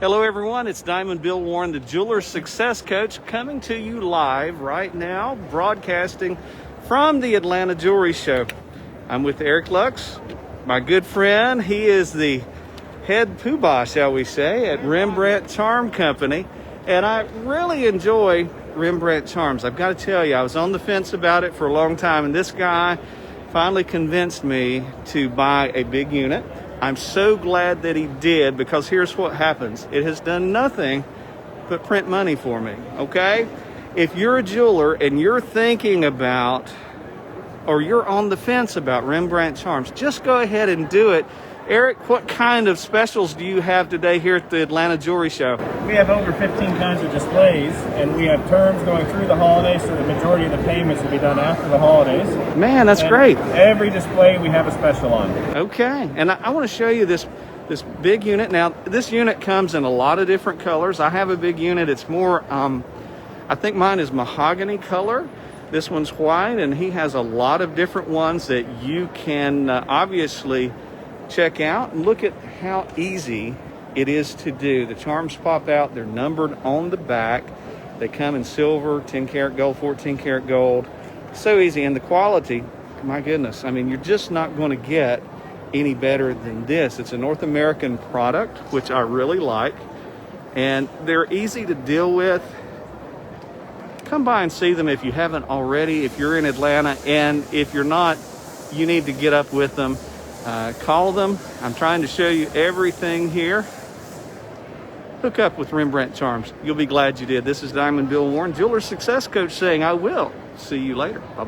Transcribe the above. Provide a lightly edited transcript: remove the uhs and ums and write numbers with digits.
Hello everyone, it's Diamond Bill Warren, the Jeweler Success Coach, coming to you live right now, broadcasting from the Atlanta Jewelry Show. I'm with Eric Lux, my good friend. He is the head poobah, shall we say, at Rembrandt Charm Company. And I really enjoy Rembrandt Charms. I've got to tell you, I was on the fence about it for a long time, and this guy finally convinced me to buy a big unit. I'm so glad that he did, because here's what happens. It has done nothing but print money for me, okay? If you're a jeweler and you're thinking about, or you're on the fence about Rembrandt Charms, just go ahead and do it. Eric, what kind of specials do you have today here at the Atlanta Jewelry Show? We have over 15 kinds of displays, and we have terms going through the holidays, so the majority of the payments will be done after the holidays. Man, that's great. Every display we have a special on. Okay, and I want to show you this big unit. Now, this unit comes in a lot of different colors. I have a big unit. It's more, I think mine is mahogany color. This one's white, and he has a lot of different ones that you can obviously check out. And look at how easy it is to do. The charms pop out. They're numbered on the back. They come in silver, 10 karat gold, 14 karat gold. So easy. And the quality, my goodness, I mean, you're just not going to get any better than this. It's a North American product, which I really like, and they're easy to deal with. Come by and see them if you haven't already, if you're in Atlanta, and if you're not, you need to get up with them. Call them. I'm trying to show you everything here. Hook up with Rembrandt Charms. You'll be glad you did. This is Diamond Bill Warren, Jeweler Success Coach, saying I will see you later. Bye-bye.